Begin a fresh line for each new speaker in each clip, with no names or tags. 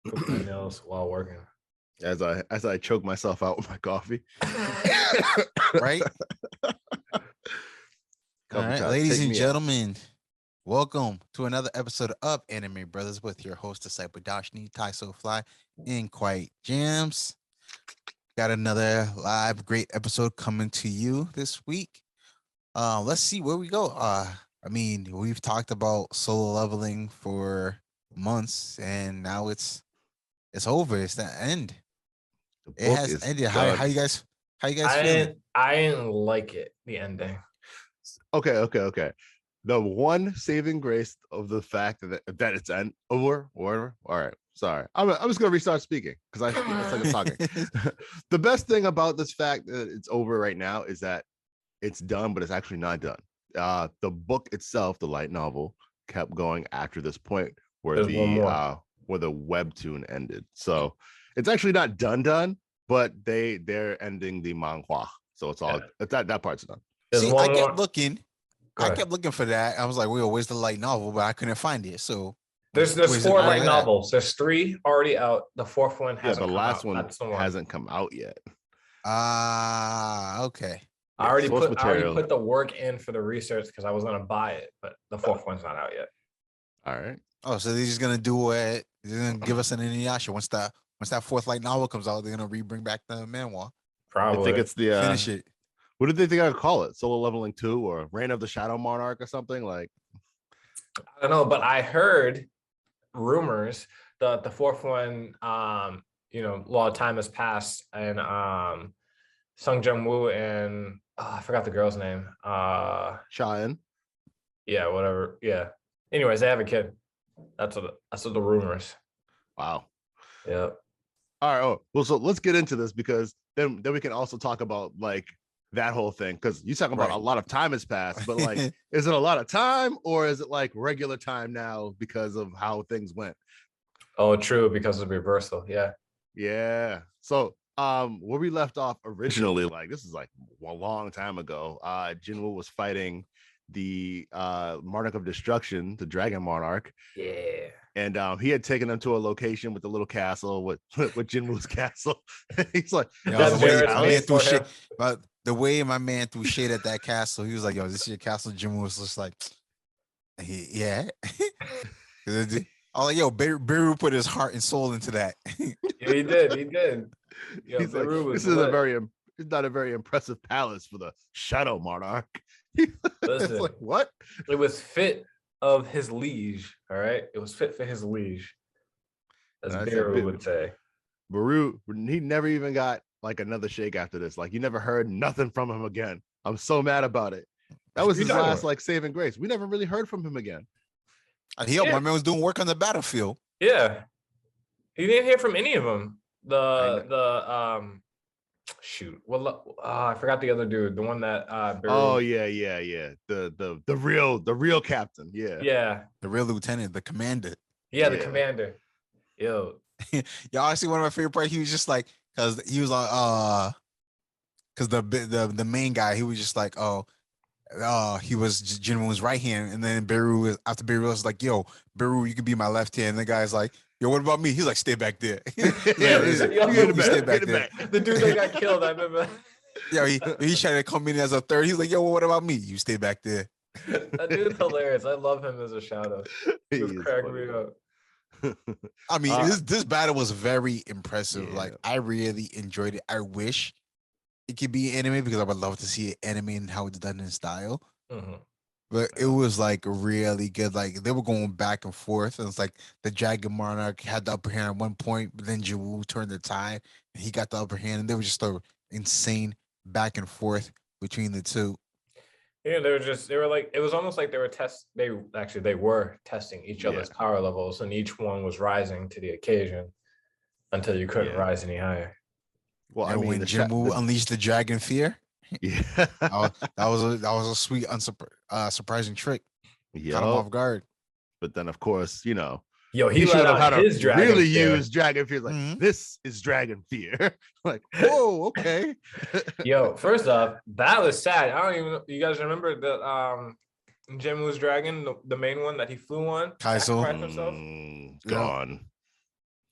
Clip my nails while working.
As I choke myself out with my coffee.
Right? All right, ladies and gentlemen, welcome to another episode of Anime Brothers with your host, Disciple Dashni, Ty So Fly, and Quiet Jams. Got another live great episode coming to you this week. Let's see where we go. We've talked about solo leveling for months, and now it's over. It's the end. It has ended. How you guys feeling?
I didn't like it, the ending.
Okay. The one saving grace of the fact that it's over. All right. Sorry. I'm just gonna restart speaking because it's like I'm talking. The best thing about this fact that it's over right now is that it's done, but it's actually not done. The book itself, the light novel, kept going after this point where where the webtoon ended. So it's actually not done, but they're ending the manhwa. So it's all that part's done.
See, I kept looking for that. I was like, where's the light novel? But I couldn't find it. So
there's 4 light novels. There's 3 already out. The 4th one hasn't come out.
The last one hasn't come out yet.
Okay.
I already put the work in for the research because I was gonna buy it, but the 4th one's not out yet.
All right.
Oh, so they're just gonna do it. They're gonna give us an Inuyasha once that 4th light novel comes out. They're gonna bring back the manhwa.
Probably.
I think it's the
finish it.
What did they think I'd call it? Solo Leveling 2 or Reign of the Shadow Monarch or something like?
I don't know, but I heard rumors that the 4th one, a lot of time has passed, and Sung Jung Woo and I forgot the girl's name.
Cheyenne.
Yeah, whatever. Yeah. Anyways, they have a kid. That's what the rumors.
Wow.
Yeah.
All right. Well, so let's get into this because then we can also talk about like that whole thing, because you're talking about a lot of time has passed, but like, is it a lot of time or is it like regular time now because of how things went?
Oh, true, because of reversal.
Yeah. So where we left off originally, like this is like a long time ago, Jinwoo was fighting the Monarch of Destruction, the Dragon Monarch.
Yeah.
And he had taken them to a location with the little castle with Jinwoo's castle. He's like,
the way my man threw shade at that castle, he was like, yo, this is your castle. Jinwoo was just like, yeah. I was like, yo, Beru put his heart and soul into that.
Yeah, he did.
Yo, he's like, this is it's not a very impressive palace for the Shadow Monarch.
Listen,
like, what?
It was fit of his liege, all right? It was fit for his liege, as Beru would say.
Beru, he never even got like another shake after this. Like, you never heard nothing from him again. I'm so mad about it. That was his last like saving grace. We never really heard from him again.
My man was doing work on the battlefield.
Yeah, he didn't hear from any of them. Shoot. Well, I forgot the other dude, the one that
oh yeah. The real captain.
Yeah.
The real lieutenant, the commander.
Yeah, the commander. Yo.
Y'all actually one of my favorite parts. He was just like, because he was on because the main guy, he was just like, he was Jinwoo's right hand, and then after Beru was like, yo, Beru, you could be my left hand. And the guy's like, yo, what about me? He's like, stay back there.
Stay back there. The dude that got killed, I remember.
Yo, he tried to come in as a third. He's like, yo, what about me? You stay back there.
That dude's hilarious. I love him as a shadow. He was cracking me up.
I mean, this battle was very impressive. Yeah. Like, I really enjoyed it. I wish it could be anime because I would love to see it anime and how it's done in style.
Mm-hmm.
But it was like really good. Like, they were going back and forth, and it's like the Dragon Monarch had the upper hand at one point, but then Jinwoo turned the tide and he got the upper hand, and they were just so insane back and forth between the two.
Yeah, it was almost like they were testing each other's power levels, and each one was rising to the occasion until you couldn't rise any higher.
Well, and when Jinwoo unleashed the dragon fear, that was a sweet, surprising trick. Caught him off guard.
But then, of course,
he let out his dragon
really use dragon fear. Like, this is dragon fear. Like, whoa, okay.
Yo, first off, that was sad. I don't even. You guys remember that Jinwoo's dragon, the main one that he flew on,
Kaizo,
gone.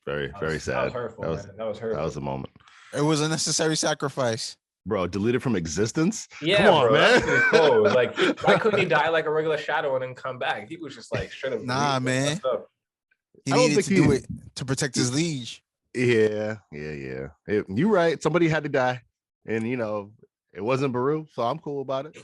Very, very sad.
That was hurtful, man. That was hurtful.
That was a moment.
It was a necessary sacrifice.
Bro, deleted from existence?
Yeah,
Come on,
bro,
man.
that's pretty cold. Like, why couldn't he die like a regular shadow and then come back? He was just like straight up.
Nah, man. He
I don't
needed
think
to do it to protect his liege.
Yeah. You're right. Somebody had to die. And, it wasn't Baru, so I'm cool about it.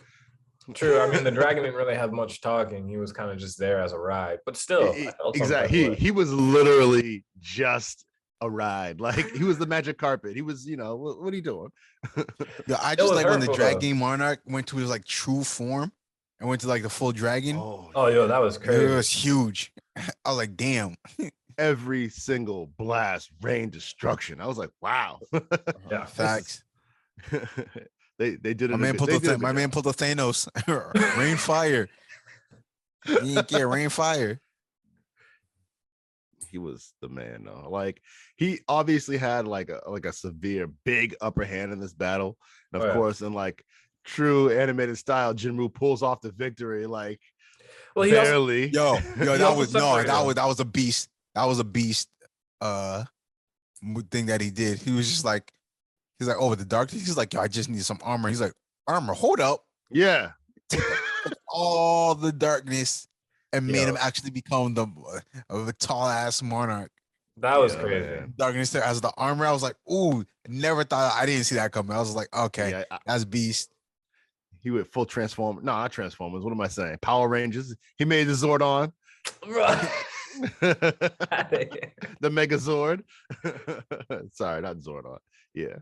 True. I mean, the dragon didn't really have much talking. He was kind of just there as a ride. But still, I felt
exactly. He was literally just a ride. Like, he was the magic carpet. He was, what are you doing?
Yo, I just like when the dragon monarch went to his like true form and went to like the full dragon.
Oh, yo, that was crazy.
It was huge. I was like, damn.
Every single blast, rain, destruction. I was like, wow.
Yeah,
facts.
They did it.
My man pulled the Thanos. Rain fire. He didn't get rain fire.
He was the man though. Like, he obviously had like a severe big upper hand in this battle. And of course, in like true animated style, Jinmu pulls off the victory like barely.
That was a beast. That was a beast thing that he did. He was just like, he's like, oh, the darkness. He's like, yo, I just need some armor. He's like, armor, hold up.
Yeah.
Took all the darkness and made him actually become the tall ass monarch.
That was crazy.
Man.
Darkness there as the armor. I was like, ooh, never thought. I didn't see that coming. I was like, okay, that's beast.
He went full transform. No, not Transformers. What am I saying? Power Rangers. He made the Zordon. The Megazord. Sorry, not Zordon. Yeah.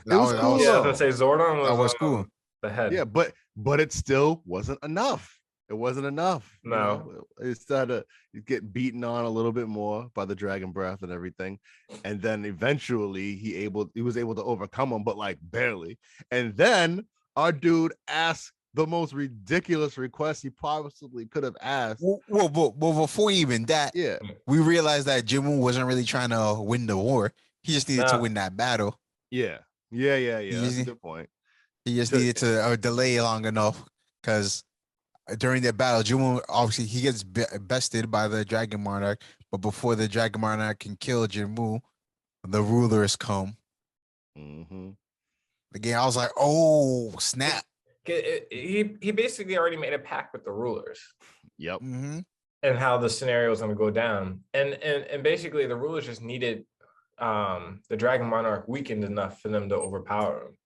That was cool.
Yeah, I was gonna say Zordon
was cool.
The head.
Yeah, but it still wasn't enough. It wasn't enough.
No.
It started to get beaten on a little bit more by the dragon breath and everything. And then eventually he was able to overcome him, but like barely. And then our dude asked the most ridiculous request he possibly could have asked.
Well, before even that, we realized that Jinmu wasn't really trying to win the war. He just needed to win that battle.
Yeah. That's a good point.
He just needed to delay long enough because during that battle, Jinmu obviously he gets bested by the Dragon Monarch, but before the Dragon Monarch can kill Jinmu, the rulers come.
Mm-hmm.
Again, I was like, oh snap.
He basically already made a pact with the rulers.
Yep.
Mm-hmm.
And how the scenario was going to go down, and basically the rulers just needed the Dragon Monarch weakened enough for them to overpower him.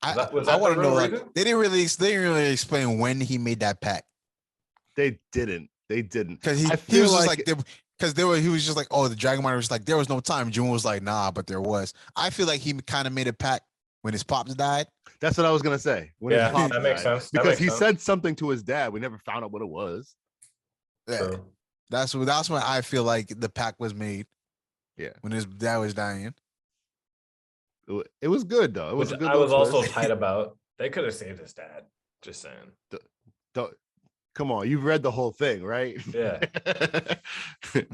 I want to know, like, they didn't really explain when he made that pact.
They didn't
because he was just like he was just like, oh, the Dragon Monarch was like, there was no time. June was like, nah, but there was. I feel like he kind of made a pact when his pops died.
That's what I was gonna say.
That makes sense.
Because he said something to his dad. We never found out what it was.
Yeah, true. That's when I feel like the pact was made.
Yeah,
when his dad was dying.
It was good though. It was
Which
good.
I was also tight about. They could have saved his dad. Just saying.
Come on, you've read the whole thing, right?
Yeah.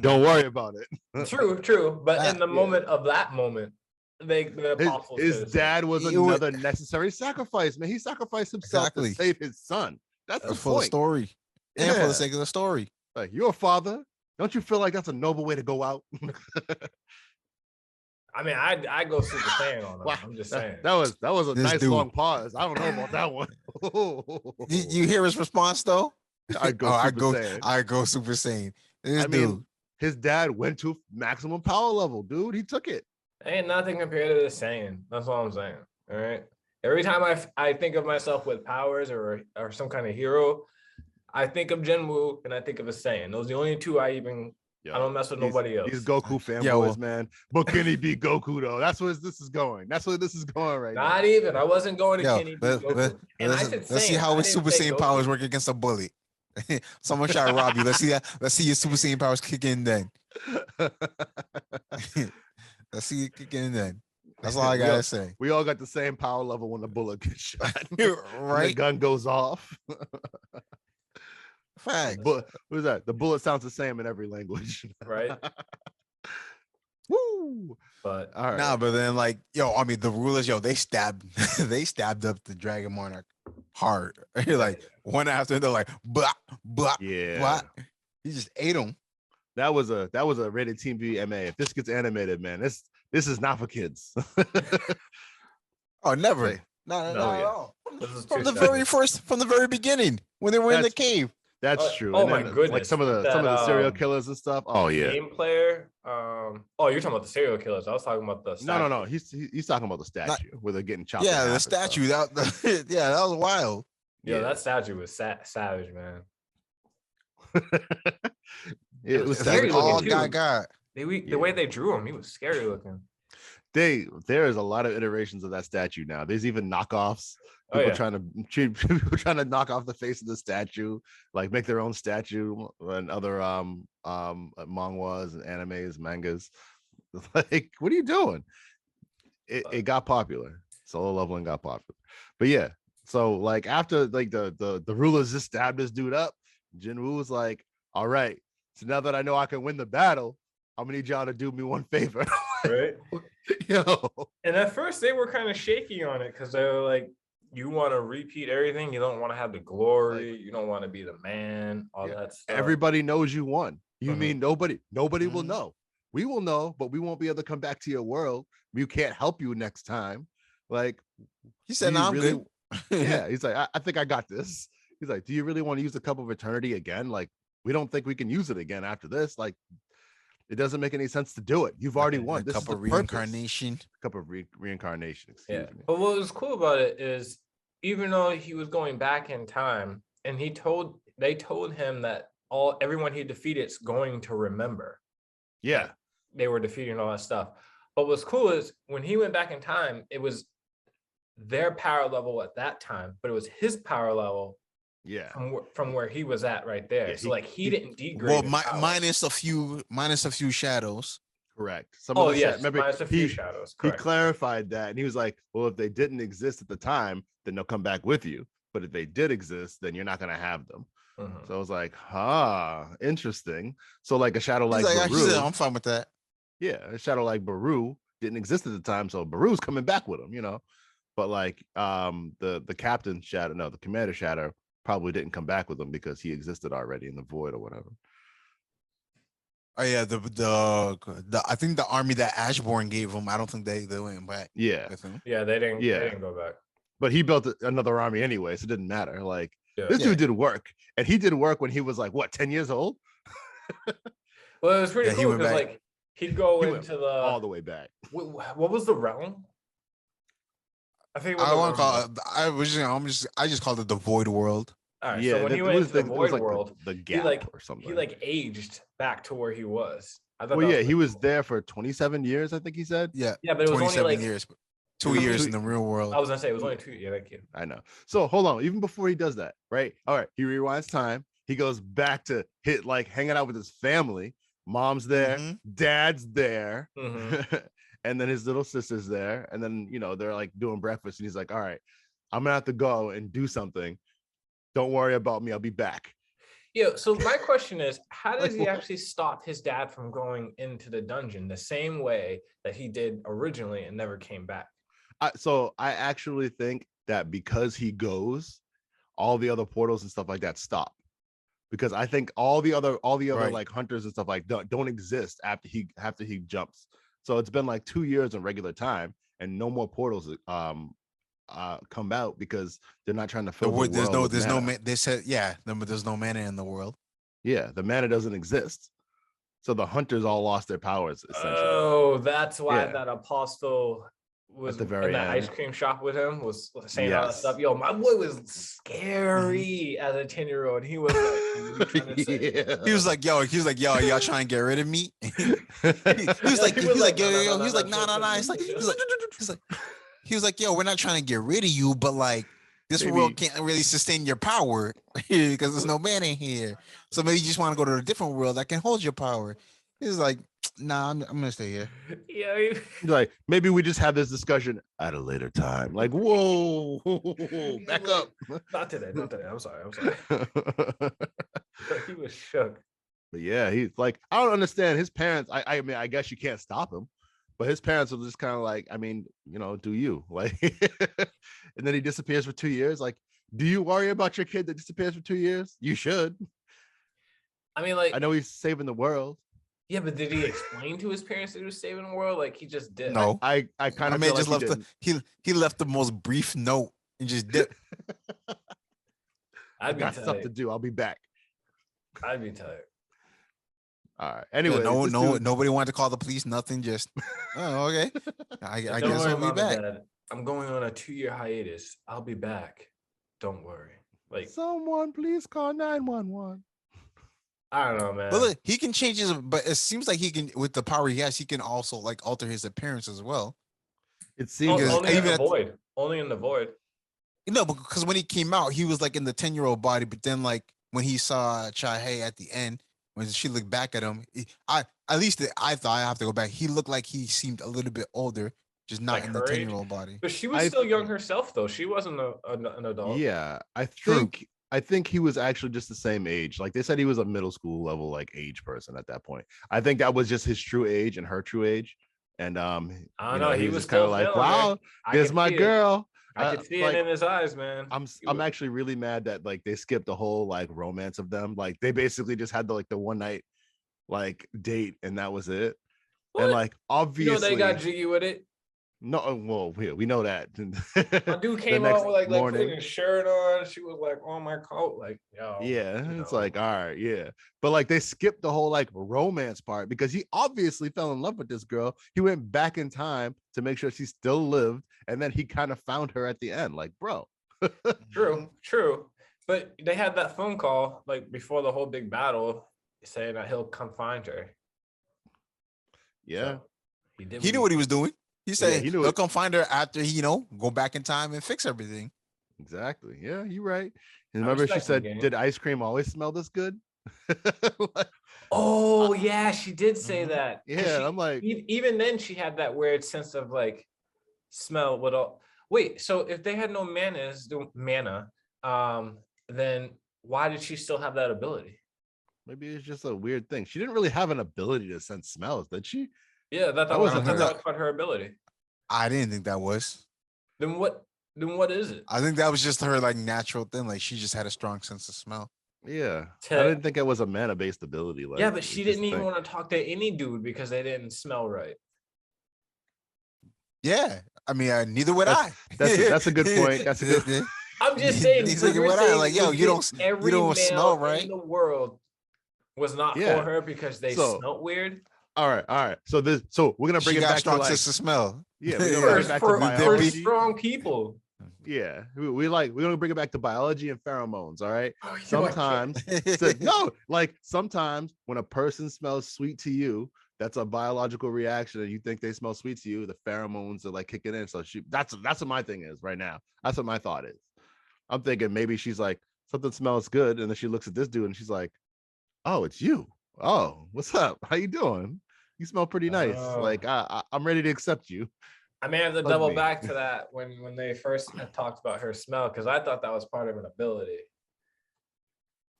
Don't worry about it.
True. But in the moment of that moment, the apostles
his dad was another necessary sacrifice, man. He sacrificed himself to save his son. That's the
full story. And for the sake of the story.
Like, you're a father. Don't you feel like that's a noble way to go out?
I mean, I go Super Saiyan on that. Wow, I'm just saying.
That was a nice long pause. I don't know about that one.
You hear his response though?
I
go Super Saiyan. Mean,
his dad went to maximum power level, dude. He took it.
Ain't nothing compared to the Saiyan. That's all I'm saying. All right. Every time I think of myself with powers or some kind of hero, I think of Jinmu and I think of a Saiyan. Those are the only two I don't mess with nobody else.
These Goku fanboys, man. But can he beat Goku though? That's where this is going. That's where this is going right now.
Not even. I wasn't going to can he beat Goku.
Let's see how his Super Saiyan powers work against a bully. Someone try to rob you. Let's see that. Let's see your Super Saiyan powers kick in then. Let's see it kick in then. That's all I gotta say.
We all got the same power level when the bullet gets shot.
Right?
The gun goes off.
Fact.
But what is that? The bullet sounds the same in every language.
Right.
Woo.
But
all right.
Nah, but then the rulers, they stabbed up the Dragon Monarch hard. Like one after they're like, blah, blah, blah. He just ate him.
That was a rated TV MA. If this gets animated, man, this is not for kids.
Oh, never.
Like,
No,
No.
not
oh
at
yeah,
all.
This is
From
too
the very
savage.
first, from the very beginning, when they were in the
That's
cave.
that's true.
Oh
And
my
then like
goodness,
some of
with
the
that
serial killers and stuff. Oh yeah.
game player. Oh, you're talking about the serial killers. I was talking about the
No, no, no.
statue.
He's talking about the
Not,
statue where they're getting chopped in
yeah,
half
the
and stuff.
statue. That yeah, that was wild.
Yo,
Yeah.
that statue was savage, man.
It was
It's like
scary
savage.
all
looking, too.
God.
The way they drew him, he was scary looking.
There is a lot of iterations of that statue now. There's even knockoffs.
Oh,
People
yeah.
trying to knock off the face of the statue, like make their own statue and other manhwas and animes, mangas. Like, what are you doing? It got popular. Solo leveling got popular. But yeah, so like after like the rulers just stabbed this dude up, Jinwoo was like, all right, so now that I know I can win the battle, I'm gonna need y'all to do me one favor.
Right?
Yo.
And at first they were kind of shaky on it because they were like, you want to repeat everything. You don't want to have the glory. You don't want to be the man, all that stuff.
Everybody knows you won. You
Mhm.
mean nobody will
Mhm.
know. We will know, but we won't be able to come back to your world. We can't help you next time. Like,
He said,
do
"No,
you
I'm
really-
good."
yeah, he's like, I think I got this. He's like, do you really want to use the cup of eternity again? Like, we don't think we can use it again after this. Like, it doesn't make any sense to do it. You've already won.
The
This is
cup
the
of
purpose.
reincarnation.
Cup of reincarnation.
Yeah.
Excuse me.
But what was cool about it is even though he was going back in time and they told him that everyone he defeated is going to remember.
Yeah.
They were defeating all that stuff. But what's cool is when he went back in time, it was their power level at that time, but it was his power level
Yeah.
from where he was at right there.
Yeah,
So like he didn't degrade.
Well,
in power.
minus a few shadows.
Correct. Some
Oh
of the
yes,
remember
minus a few
he,
shadows.
he
Correct.
clarified that and he was like, well, if they didn't exist at the time, then they'll come back with you. But if they did exist, then you're not going to have them.
Mhm.
So I was like, interesting. So like a shadow like
He
Baru,
said, I'm fine with that.
yeah, a shadow like Baru didn't exist at the time, so Baru's coming back with him, you know. But like the captain shadow, no, the commander shadow probably didn't come back with him because he existed already in the void or whatever.
Oh yeah, the I think the army that Ashbourne gave him, I don't think they went back
Yeah,
with him.
Yeah, they didn't.
Yeah.
They didn't go back.
but he built another army anyway, so it didn't matter. Like
Yeah.
this
Yeah.
dude did work, and he did work when he was like what 10 years old.
Well, it was pretty
Yeah, he
cool
went
because
back.
like he'd go
He went
into the
all the way back.
what was the realm? I think it was
I
the
want to
realm
call
was.
it. I just called it the Void World.
All right,
Yeah,
so when he
it
went
was
into the
it was
void
like
world,
the
he
gap
like
or something.
he like aged back to where he was. I thought
well,
that
yeah, he
pretty
was
cool.
there for 27 years, I think he said.
Yeah,
Yeah, but it was only
27
like
years,
It
2
was
years
two-
in the real world.
I was gonna say it was only 2 years. Thank you.
I know. So hold on, even before he does that, right? All right, he rewinds time. He goes back to hit like hanging out with his family. Mom's there,
Mhm.
dad's there,
Mhm.
and then his little sister's there. And then they're like doing breakfast, and he's like, "All right, I'm gonna have to go and do something. Don't worry about me. I'll be back."
Yeah. So my question is, how does
Like,
he
what?
actually stop his dad from going into the dungeon the same way that he did originally and never came back?
So I actually think that because he goes, all the other portals and stuff like that stop. Because I think all the other
Right.
like hunters and stuff like don't exist after he jumps. So it's been like 2 years in regular time, and no more portals come out because they're not trying to fill the world with mana.
They said, yeah, there's no mana in the world.
Yeah, the mana doesn't exist. So the hunters all lost their powers essentially.
Oh, that's why
Yeah.
that apostle was
At the
in
very
that ice
end.
cream shop with him, was saying all that
Yes.
stuff. Yo, my boy was scary as a 10-year-old. He was like, what are you trying to say?
Yeah.
He was like, yo, y'all trying to get rid of me? He was like,
he was like,
yo,
no,
yo,
no,
yo.
no,
He's
no,
like,
no,
nah,
no,
He's like,
no, no, no.
he was like, yo, we're not trying to get rid of you, but like this
Maybe-
world can't really sustain your power because there's no man in here. So maybe you just want to go to a different world that can hold your power. He's like, nah, I'm gonna stay here.
Yeah,
He's like, maybe we just have this discussion at a later time. Like, whoa, back up.
not today. I'm sorry. He was shook.
But yeah, he's like, I don't understand his parents. I mean, I guess you can't stop him, but his parents were just kind of like, I mean, do you like? And then he disappears for 2 years. Like, do you worry about your kid that disappears for 2 years? You should.
I mean, like,
I know he's saving the world.
yeah, but did he explain to his parents that he was saving the world? Like, he just did.
No,
I kind
my
of
man
feel like
just
he
left
didn't.
he left the most brief note and just dipped.
I
I'd be
got stuff to
tight.
do. I'll be back.
I'd be tight.
All right.
Yeah,
Anyway,
nobody wanted to call the police. Nothing. Just okay. I
Don't
guess
worry,
I'll be
Mom
back.
and Dad. I'm going on a 2-year hiatus. I'll be back. Don't worry. Like,
someone please call 911.
I don't know, man.
But look, he can change his. But it seems like he can, with the power he has, he can also like alter his appearance as well.
It seems
Because
only in
even
the
at-
void. Only in the void.
No, because when he came out, he was like in the 10-year-old body. But then, like when he saw Chae at the end, when she looked back at him, I thought I have to go back. He looked like he seemed a little bit older, just not
Like
in the
her age?
10-year-old body.
But she was still young herself, though. She wasn't an adult.
Yeah,
True.
I think he was actually just the same age. Like they said, he was a middle school level like age person at that point. I think that was just his true age and her true age. And
I don't
you
know. He
was
was
just kind of
still
like,
feeling
wow,
her. I
there's
could
my
see it.
girl.
I could see
like,
it in his eyes, man.
I'm actually really mad that like they skipped the whole like romance of them. Like they basically just had the one night like date and that was it.
What?
And like obviously
they got jiggy with it.
no, well, we know that.
My dude came out with like putting his shirt on. She was like on my coat, like, yo.
Yeah, it's like, all right, yeah. But like they skipped the whole like romance part because he obviously fell in love with this girl. He went back in time to make sure she still lived, and then he kind of found her at the end. Like, bro.
True. But they had that phone call like before the whole big battle saying that he'll come find her.
Yeah.
So
he knew what he was doing. He said he'll come find her after he, go back in time and fix everything.
Exactly. Yeah, you're right. And remember she said, did ice cream always smell this good?
Oh, yeah, she did say that.
Yeah, I'm like,
even then she had that weird sense of like smell with all. Wait, so if they had no mana, then why did she still have that ability?
Maybe it's just a weird thing. She didn't really have an ability to sense smells, did she?
Yeah, that wasn't her ability.
I didn't think that was.
Then what is it?
I think that was just her like natural thing. Like she just had a strong sense of smell.
Yeah. I didn't think it was a mana-based ability. Like,
yeah, but she didn't even want to talk to any dude because they didn't smell right.
Yeah. I mean, neither would I.
That's a good point. That's a good
I'm just saying,
like, yo, you don't smell right
in the world was not for her because they smelled weird.
All right. So we're gonna bring it back to like
sense of smell.
Yeah, we're gonna bring it back to biology.
Strong people.
Yeah, we're gonna bring it back to biology and pheromones. All right. Sometimes sometimes when a person smells sweet to you, that's a biological reaction, and you think they smell sweet to you. The pheromones are like kicking in. So that's what my thing is right now. That's what my thought is. I'm thinking maybe she's like something smells good, and then she looks at this dude and she's like, "Oh, it's you. Oh, what's up? How you doing? You smell pretty nice. Like I'm ready to accept you."
I may have to double back to that when they first talked about her smell because I thought that was part of an ability.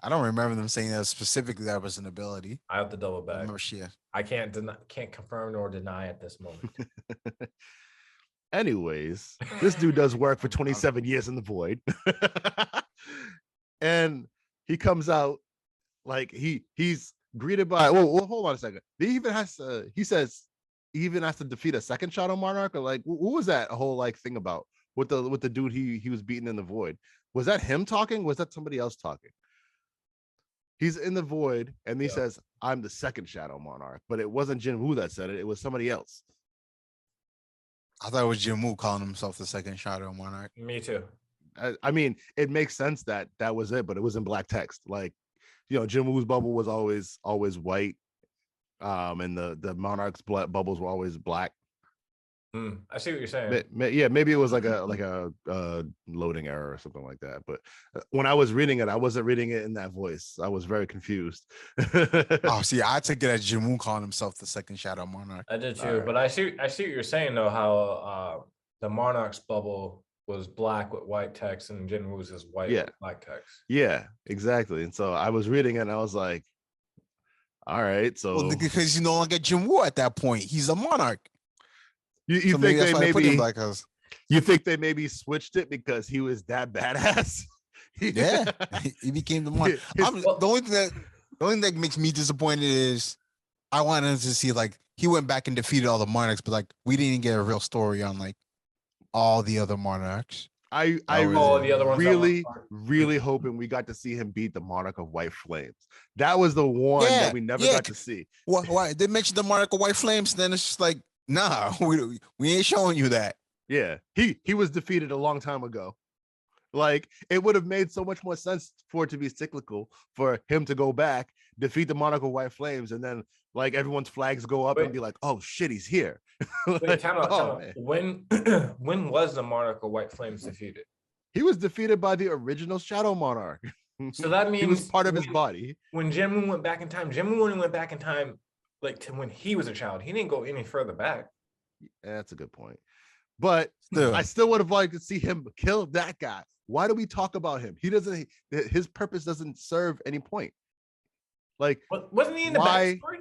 I don't remember them saying that specifically that was an ability.
I have to double back.
I remember
I can't confirm nor deny at this moment.
Anyways, this dude does work for 27 years in the void. And he comes out like he's greeted by well, hold on a second. He says he even has to defeat a second Shadow Monarch, or like what was that whole like thing about with the dude he was beating in the void? Was that him talking? Was that somebody else talking? He's in the void and he says, "I'm the second Shadow Monarch," but it wasn't Jin Woo that said it. It was somebody else.
I thought it was Jin Woo calling himself the second Shadow Monarch.
Me too.
I mean, it makes sense that was it, but it was in black text. Like, Jin Woo's bubble was always white, and the Monarch's bubbles were always black.
I see what you're saying.
Yeah, maybe it was like a loading error or something like that. But when I was reading it, I wasn't reading it in that voice. I was very confused.
See, I took it as Jin Woo calling himself the second Shadow Monarch.
I did too, but I see what you're saying though. How the Monarch's bubble was black with white text, and Jin Woo's is white with black text.
Yeah, exactly. And so I was reading it, and I was like, "All right." So
because you no longer Jin Woo at that point, he's a Monarch.
You think you think they maybe switched it because he was that badass?
Yeah, he became the Monarch. The The only thing that makes me disappointed is I wanted to see like he went back and defeated all the monarchs, but like we didn't get a real story on like all the other monarchs.
I
the other ones
really hoping we got to see him beat the Monarch of White Flames. That was the one that we never got to see.
Why they mentioned the Monarch of White Flames? Then it's just like, nah, we ain't showing you that.
Yeah, he was defeated a long time ago. Like, it would have made so much more sense for it to be cyclical, for him to go back, defeat the Monarch of White Flames, and then like everyone's flags go up and be like, oh shit, he's here.
Wait, time out. When was the Monarch of White Flames defeated?
He was defeated by the original Shadow Monarch.
So that means
he was part of his body.
When Jinmu went back in time, Jinmu only went back in time like to when he was a child. He didn't go any further back.
Yeah, that's a good point. But I still would have liked to see him kill that guy. Why do we talk about him? His purpose doesn't serve any point. Like,
wasn't he in the backstory?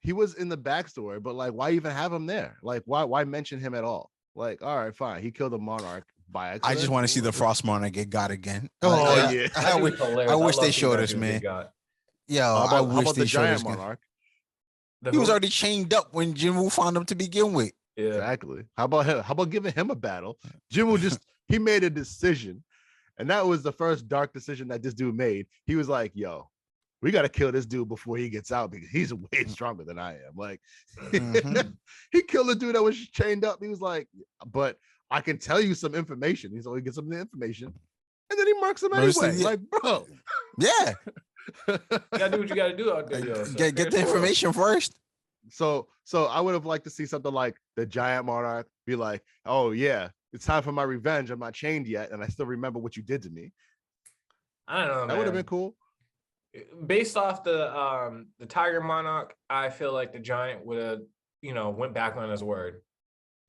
He was in the backstory, but like, why even have him there? Like, why mention him at all? Like, all right, fine. He killed a monarch by accident.
I just want to see the Frost Monarch get got again.
Yeah.
I wish they showed us, man. Yeah,
how about the giant monarch?
He was already chained up when Jinwoo found him to begin with.
Yeah. Exactly. How about him? How about giving him a battle? Jinwoo he made a decision, and that was the first dark decision that this dude made. He was like, yo, we got to kill this dude before he gets out because he's way stronger than I am. Like, he killed the dude that was chained up. He was like, but I can tell you some information. He's only gets some information, and then he marks him anyway. Like, bro,
yeah,
you gotta do what you gotta do out there. Yo. So
get the information first.
So I would have liked to see something like the giant monarch be like, oh yeah, it's time for my revenge. I'm not chained yet, and I still remember what you did to me.
I don't know.
That would have been cool.
Based off the Tiger Monarch, I feel like the giant would have, went back on his word.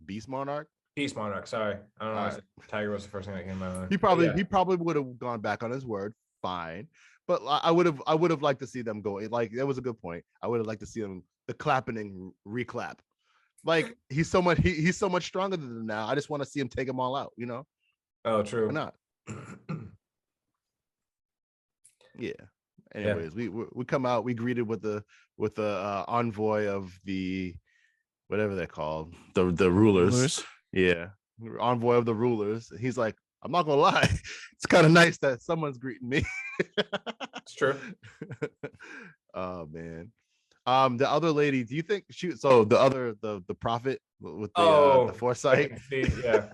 Beast Monarch?
Beast Monarch, sorry. I don't know. Right. Tiger was the first thing that came to my mind.
He probably would have gone back on his word. Fine. But I would have liked to see them go. Like, that was a good point. I would have liked to see them the clapping reclap. Like, he's so much stronger than them now. I just want to see him take them all out,
Oh, true.
Why not? Yeah. Anyways, we come out, we greeted with the envoy of the whatever they're called, the rulers. Yeah, envoy of the rulers. He's like, I'm not gonna lie, it's kind of nice that someone's greeting me.
It's true.
Oh man. The other lady, do you think the prophet with the foresight?
Yeah.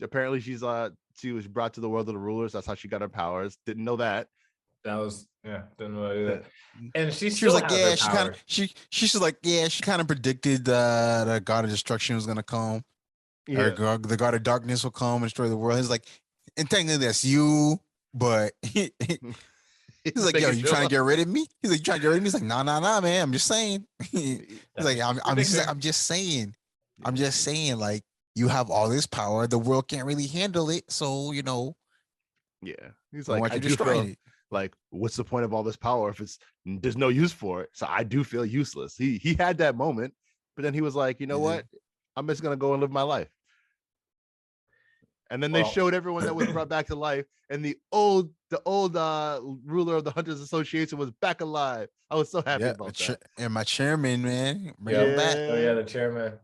Apparently she was brought to the world of the rulers. That's how she got her powers. Didn't know that.
That was didn't know that. And she
was like, she's like, she kind of predicted the god of destruction was gonna come. Yeah. The god of darkness will come and destroy the world. He's like, and technically that's you, but he's like, yo, you trying to get rid of me? He's like, you trying to get rid of me? He's like, nah, man. I'm just saying. He's like, I'm just saying. I'm just saying, like, you have all this power, the world can't really handle it, so
Yeah, he's like, I do feel like, what's the point of all this power if there's no use for it? So I do feel useless. He had that moment, but then he was like, you know what? I'm just gonna go and live my life. And then they showed everyone that was brought back to life, and the old ruler of the Hunters Association was back alive. I was so happy about that.
And my chairman, man,
bring him back. Oh yeah, the chairman.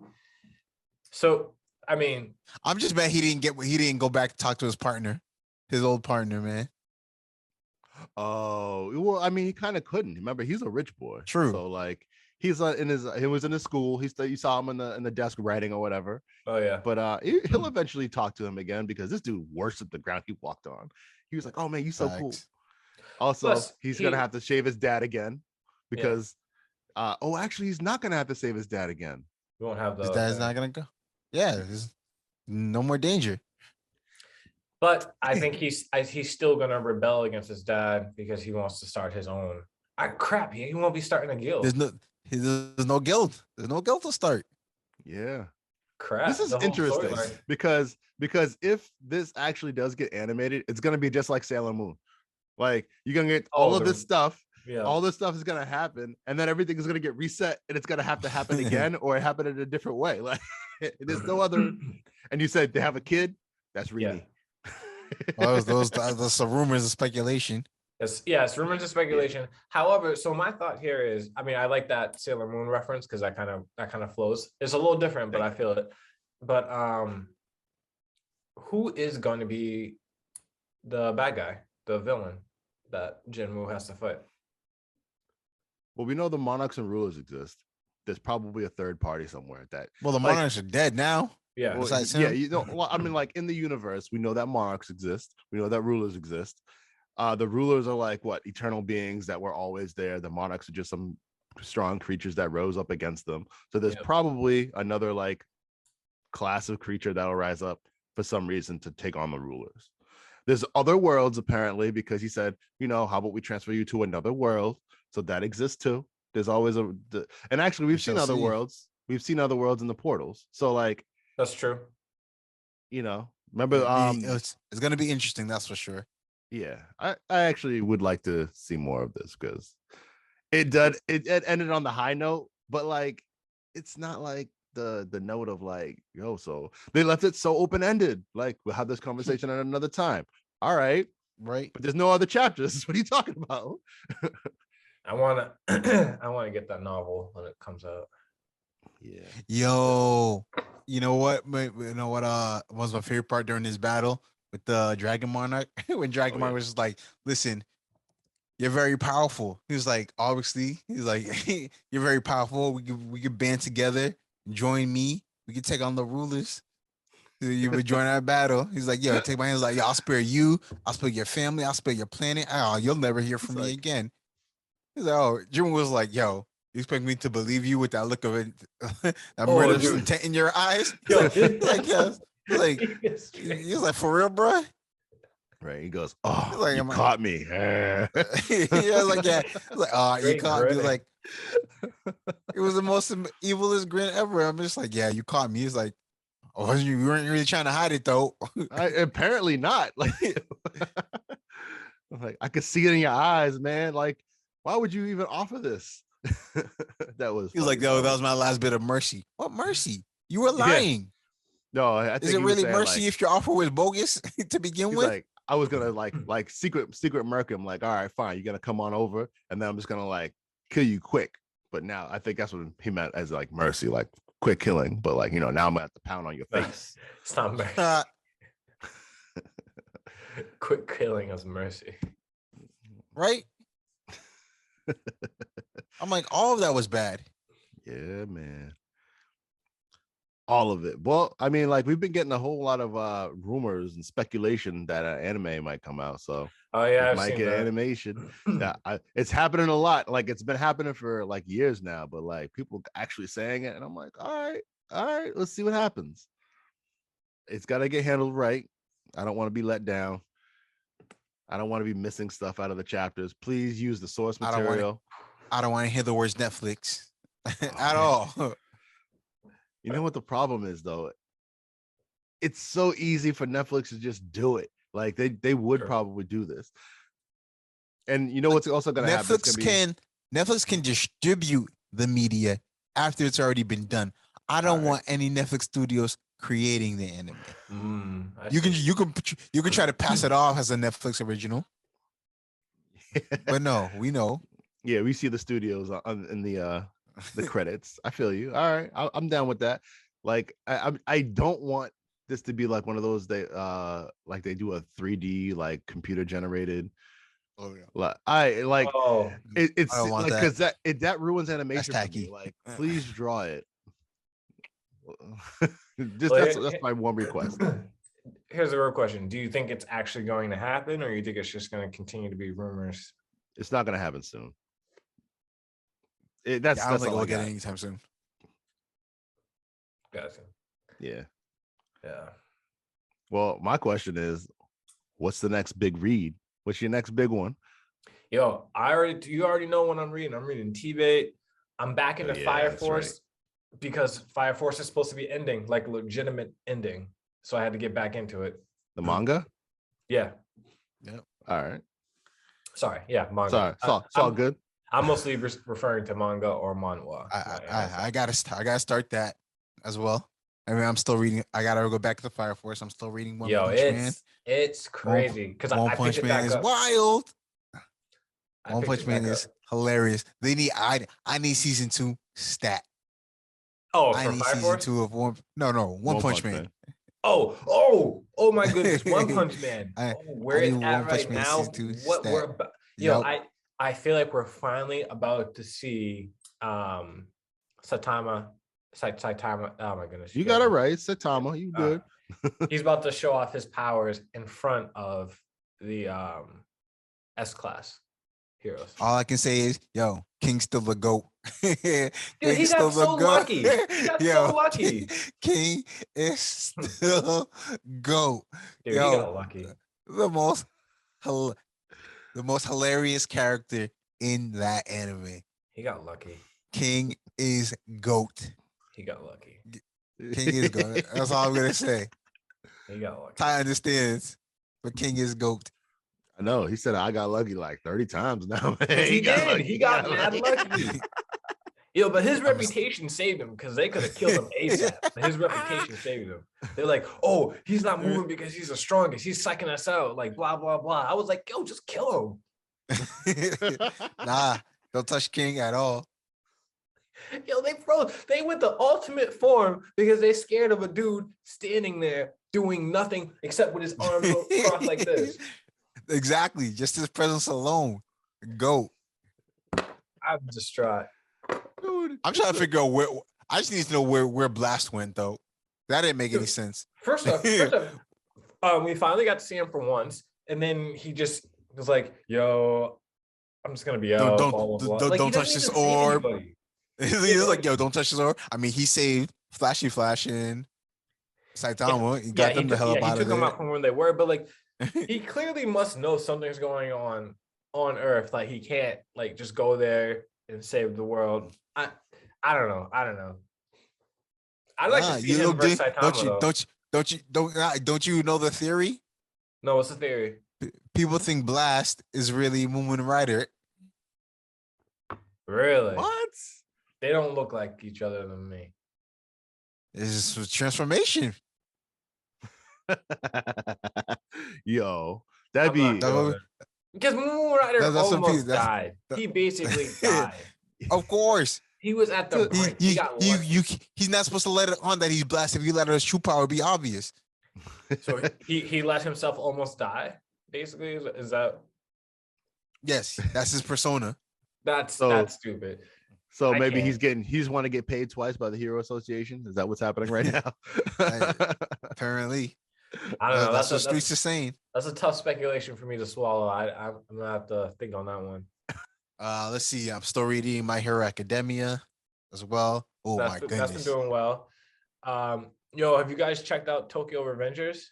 So I mean,
I'm just mad he didn't go back to talk to his old partner, man.
Oh well, I mean, he kind of couldn't. Remember, he's a rich boy.
True.
So like, he was in his school. You saw him in the desk writing or whatever.
Oh yeah.
But he'll eventually talk to him again because this dude worshipped the ground he walked on. He was like, "Oh man, you so cool." Also, he's gonna have to shave his dad again because, actually, he's not gonna have to save his dad again.
We won't have
his dad's not gonna go. Yeah, there's no more danger.
But I think he's still gonna rebel against his dad because he wants to start his own. He won't be starting a guild.
There's no guild. There's no guild to start.
Yeah.
Crap.
This is interesting because if this actually does get animated, it's gonna be just like Sailor Moon. Like, you're gonna get all of this stuff. Yeah. All this stuff is gonna happen, and then everything is gonna get reset, and it's gonna have to happen again, or it happened in a different way. Like, there's no other. And you said they have a kid. That's Rini.
Yeah. Those are rumors and speculation.
It's rumors and speculation. However, so my thought here is, I mean, I like that Sailor Moon reference because that kind of flows. It's a little different, but I feel it. But who is going to be the bad guy, the villain that Jinwoo has to fight?
Well, we know the monarchs and rulers exist. There's probably a third party somewhere that.
Well, the monarchs are dead now.
Yeah.
Well,
Besides
yeah,
him.
I mean, like in the universe, we know that monarchs exist. We know that rulers exist. The rulers are like what, eternal beings that were always there. The monarchs are just some strong creatures that rose up against them. So there's probably another like class of creature that'll rise up for some reason to take on the rulers. There's other worlds apparently, because he said, how about we transfer you to another world? So that exists too. There's always and actually we've seen other worlds. We've seen other worlds in the portals. So like,
that's true.
Remember,
it's gonna be interesting, that's for sure.
Yeah, I actually would like to see more of this because it ended on the high note, but like it's not like the note of like, so they left it so open-ended. Like, we'll have this conversation at another time. All right.
Right.
But there's no other chapters. What are you talking about?
I wanna get that novel when it comes out.
Yeah.
Yo, you know what was my favorite part during this battle with the Dragon Monarch? When Dragon Monarch was just like, listen, you're very powerful. He was like, obviously, he's like, you're very powerful. We could band together, join me. We could take on the rulers. You would join our battle. He's like, yo, take my hands. Like, yo, I'll spare you. I'll spare your family. I'll spare your planet. Oh, you'll never hear from me again. He's like, oh, Jim was like, yo, you expect me to believe you with that look of it, that murderous intent in your eyes? He's like, for real, bro?
Right. He goes, oh, like, you caught me.
Yeah, like, yeah. Like, oh, you caught me. Like, it was the most evilest grin ever. I'm just like, yeah, you caught me. He's like, oh, you weren't really trying to hide it though.
Apparently not. Like, I could see it in your eyes, man. Like, why would you even offer this? That was.
He was like, "No, that was my last bit of mercy." What mercy? You were lying.
Yeah. No, I think
is it really mercy if your offer was bogus to begin with?
Like, I was gonna like secret murk him. Like, all right, fine, you're gonna come on over, and then I'm just gonna like kill you quick. But now I think that's what he meant as like mercy, like quick killing. But like, now I'm gonna have to pound on your face.
It's not mercy. Quick killing is mercy,
right? I'm like, all of that was bad.
Yeah, man. All of it. Well, I mean, like, we've been getting a whole lot of rumors and speculation that an anime might come out. So
I
might get animation. It's happening a lot. Like, it's been happening for like years now, but like people actually saying it, and I'm like, all right, let's see what happens. It's got to get handled right. I don't want to be let down. I don't want to be missing stuff out of the chapters. Please use the source material.
I don't want to hear the words Netflix at all.
You know what the problem is, though? It's so easy for Netflix to just do it. Like, they would probably do this. And you know what's also going to happen?
Netflix can distribute the media after it's already been done. I don't want any Netflix studios creating the anime. You can try to pass it off as a Netflix original, but no, we know.
Yeah, we see the studios in the credits. I feel you. All right, I'm down with that. Like, I don't want this to be like one of those they do a 3D like computer generated.
Oh yeah.
It's like, because that ruins animation for me. Like, please draw it. That's my one request.
Here's a real question: do you think it's actually going to happen, or you think it's just going to continue to be rumors?
It's not going to happen soon.
I don't think we'll get it anytime soon.
Gotcha.
Yeah.
Well,
my question is, what's the next big read? What's your next big one?
Yo, you already know what I'm reading. I'm reading T-Bait. I'm back into Fire Force because Fire Force is supposed to be ending, like legitimate ending. So I had to get back into it.
The manga?
Yeah.
Yep.
All right.
Sorry.
Yeah, manga.
Sorry. It's all good.
I'm mostly referring to manga or manhwa.
I gotta start that as well. I mean, I'm still reading. I gotta go back to the Fire Force. I'm still reading One Punch Man.
It's crazy because
One Punch Man is wild. One Punch Man is hilarious. They need I need season 2 stat.
Oh,
I
for
need
Fire
season
Force?
2 of One Punch Man.
Oh my goodness, One Punch Man.
I
Where
need
it's at
One Punch
right
Man
now,
season 2
what
stat.
we're about.
Yep.
I feel like we're finally about to see Saitama. Oh my goodness.
You got it right. Saitama, you good.
He's about to show off his powers in front of the S-class heroes.
All I can say is, yo, King's still the GOAT.
Dude, he got so lucky. He got so lucky.
King is still GOAT.
Dude,
yo,
he got lucky.
The most hilarious character in that anime.
He got lucky.
King is GOAT.
He got lucky.
King is GOAT. That's all I'm gonna say.
He got lucky.
Ty understands, but King is GOAT.
I know. He said I got lucky like 30 times now, man.
He did.
Lucky.
He got mad lucky. Yo, but his reputation saved him because they could have killed him ASAP. His reputation saved him. They're like, oh, he's not moving because he's the strongest. He's psyching us out, like blah, blah, blah. I was like, yo, just kill him.
Nah, don't touch King at all.
Yo, they went the ultimate form because they scared of a dude standing there doing nothing except with his arms crossed like this.
Exactly. Just his presence alone. GOAT.
I'm distraught.
Dude,
I'm trying to figure out where. I just need to know where Blast went though. That didn't make any sense.
First off, we finally got to see him for once, and then he just was like, "Yo, I'm just gonna be out."
Don't touch this orb. He's like, "Yo, don't touch this orb." I mean, he saved Flash and Saitama. He got them the hell up out of there.
He took them out from where they were, but like, he clearly must know something's going on Earth. Like, he can't like just go there and save the world. I don't know. I'd like to see him versus Saitama.
Don't you know the theory?
No, what's the theory?
People think Blast is really Moomin Rider.
Really?
what?
They don't look like each other to me.
It's just a transformation.
Yo, that'd be
because Moon Rider almost died. He basically died.
Of course.
He was at the brink.
He's not supposed to let it on that he's Blast. If you let his true power be obvious.
So he let himself almost die. Basically, is that?
Yes, that's his persona.
That's stupid.
So maybe he's want to get paid twice by the Hero Association. Is that what's happening right now?
Apparently.
I don't know.
That's what streets are saying.
That's a tough speculation for me to swallow. I'm gonna have to think on that one.
Let's see. I'm still reading My Hero Academia as well. Oh my goodness,
that's been doing well. Yo, have you guys checked out Tokyo Revengers?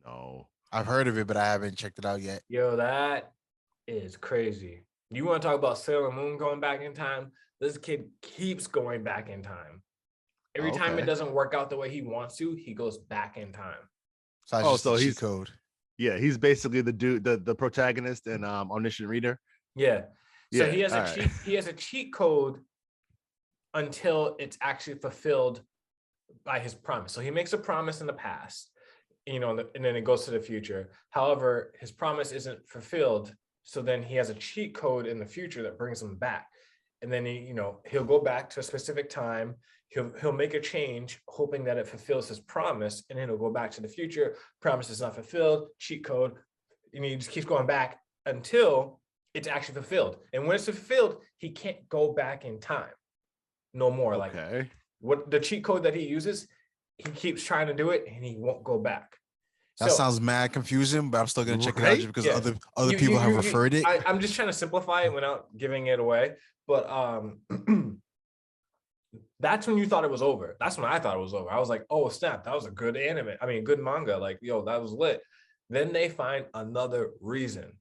No,
I've heard of it, but I haven't checked it out yet.
Yo, that is crazy. You want to talk about Sailor Moon going back in time? This kid keeps going back in time. Every time it doesn't work out the way he wants to, he goes back in time.
So he's code.
Yeah, he's basically the dude, the protagonist and Omniscient Reader.
Yeah. So he has a cheat code until it's actually fulfilled by his promise. So he makes a promise in the past, and then it goes to the future. However, his promise isn't fulfilled. So then he has a cheat code in the future that brings him back. And then he'll go back to a specific time. He'll make a change, hoping that it fulfills his promise, and then he'll go back to the future. Promise is not fulfilled. Cheat code, and he just keeps going back until it's actually fulfilled. And when it's fulfilled, he can't go back in time no more. Like what the cheat code that he uses, he keeps trying to do it, and he won't go back.
That sounds mad confusing, but I'm still gonna check it out just because other people have referred it.
I'm just trying to simplify it without giving it away. But that's when you thought it was over. That's when I thought it was over. I was like, oh snap, that was a good anime. I mean, good manga. Like, yo, that was lit. Then they find another reason,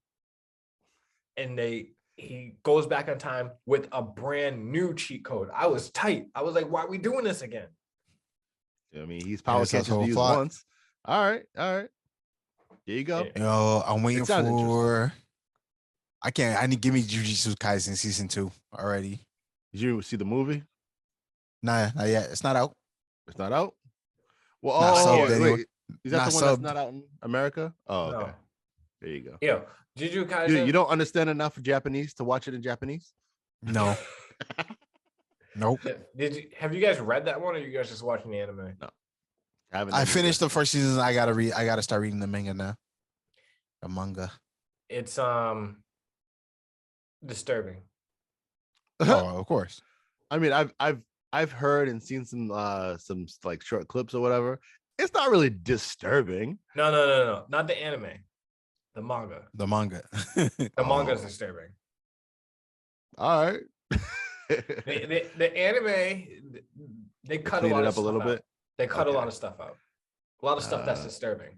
and he goes back in time with a brand new cheat code. I was tight. I was like, why are we doing this again?
I mean, he's power catches to use once. All right. There you go.
Yo, I'm waiting for. I need give me Jujutsu Kaisen season 2 already.
Did you see the movie?
Nah, not yet. It's not out.
It's not out. Well, wait. Is that the one that's not out in America? Oh, okay.
No.
There you go.
Yeah, Jujutsu Kaisen.
You don't understand enough Japanese to watch it in Japanese?
No. Nope.
Have you guys read that one, or you guys just watching the anime?
No.
I finished the first season. I gotta start reading the manga now. The manga.
It's disturbing.
Oh, of course.
I mean, I've heard and seen some like short clips or whatever. It's not really disturbing.
No, not the anime. The manga.
The manga.
The manga is disturbing.
All right.
The anime, they cut a lot of stuff out. Bit. They cut a lot of stuff out. A lot of stuff that's disturbing.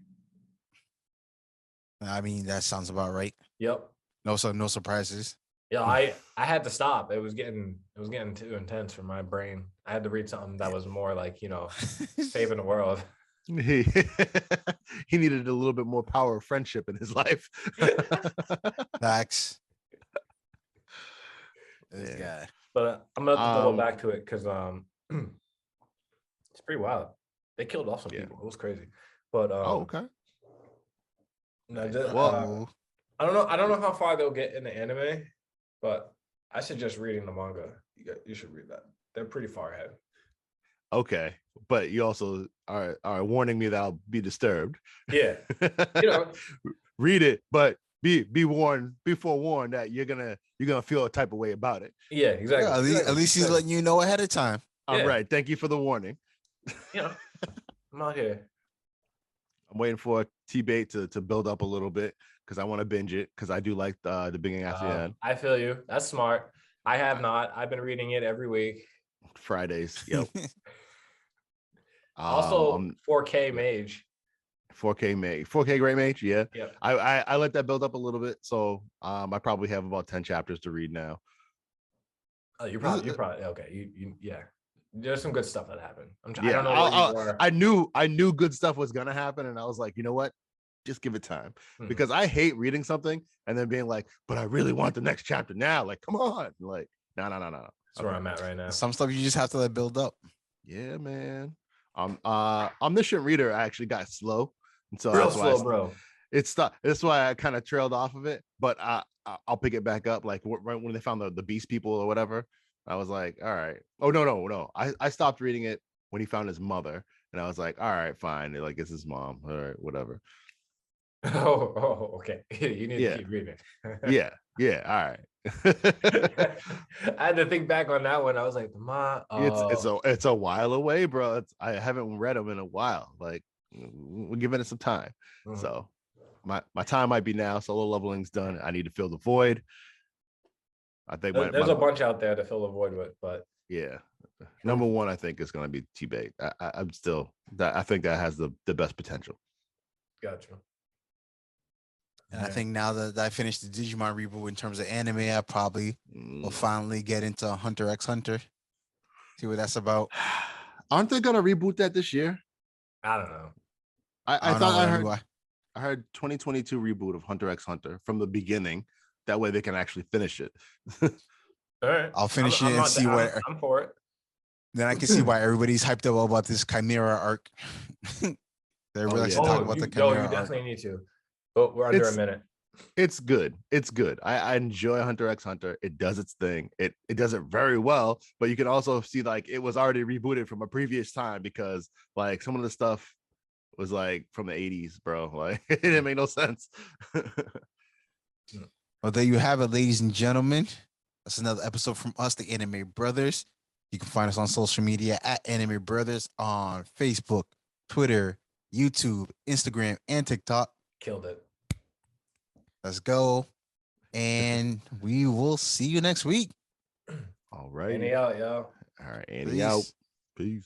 I mean, that sounds about right.
Yep.
No surprises.
Yeah, I had to stop. It was getting too intense for my brain. I had to read something that was more like, saving the world.
He needed a little bit more power of friendship in his life.
Facts. This guy.
But I'm gonna have to go back to it because it's pretty wild. They killed off some people. It was crazy. But
okay.
No, I don't know how far they'll get in the anime, but I suggest reading the manga. You should read that. They're pretty far ahead.
Okay, but you also are warning me that I'll be disturbed.
Yeah,
read it, but be warned, be forewarned that you're gonna feel a type of way about it.
Yeah, exactly.
Yeah, at least he's letting you know ahead of time.
All right, thank you for the warning.
I'm out here.
I'm waiting for T-Bait to build up a little bit because I want to binge it because I do like the beginning after the end.
I feel you. That's smart. I have not. I've been reading it every week.
Fridays. Yep.
Also, 4K Mage.
4K Great Mage. Yeah.
Yep.
I let that build up a little bit, so I probably have about 10 chapters to read now.
Oh, you're probably okay. Yeah. There's some good stuff that happened.
I don't know. I knew good stuff was gonna happen, and I was like, you know what? Just give it time, because I hate reading something and then being like, but I really want the next chapter now. Like, come on, like, no.
That's where I'm at right now.
Some stuff you just have to let build up.
Yeah, man. Omniscient Reader actually got slow, and so
real slow, bro.
That's why I kind of trailed off of it, but I'll pick it back up. Like right when they found the beast people or whatever, I was like, all right. Oh no. I stopped reading it when he found his mother, and I was like, all right, fine. Like it's his mom. All right, whatever.
Oh, okay. You need to keep reading.
yeah. All right.
I had to think back on that one. I was like,
it's a while away, bro. I haven't read them in a while. Like we're giving it some time. So my time might be now. Solo leveling's done. I need to fill the void. I think
there's a bunch out there to fill the void with, but
yeah, number one I think is going to be T-Bait. I'm still that. I think that has the best potential.
Gotcha.
And I think now that I finished the Digimon reboot in terms of anime, I probably will finally get into Hunter x Hunter. See what that's about.
Aren't they gonna reboot that this year?
I don't know.
I heard 2022 reboot of Hunter x Hunter from the beginning. That way they can actually finish it.
All right.
I'll finish it and see what.
I'm for it.
Then I can see why everybody's hyped up about this Chimera arc. They're really talking about the Chimera
arc. You definitely need to. But we're under a minute.
It's good. It's good. I enjoy Hunter x Hunter. It does its thing. It does it very well, but you can also see like it was already rebooted from a previous time because like some of the stuff was like from the 80s, bro. Like it didn't make no sense.
Well, there you have it, ladies and gentlemen. That's another episode from us, the Anime Brothers. You can find us on social media at Anime Brothers on Facebook, Twitter, YouTube, Instagram, and TikTok.
Killed it.
Let's go. And we will see you next week.
All right.
Annie out, yo.
All right. Annie out. Peace.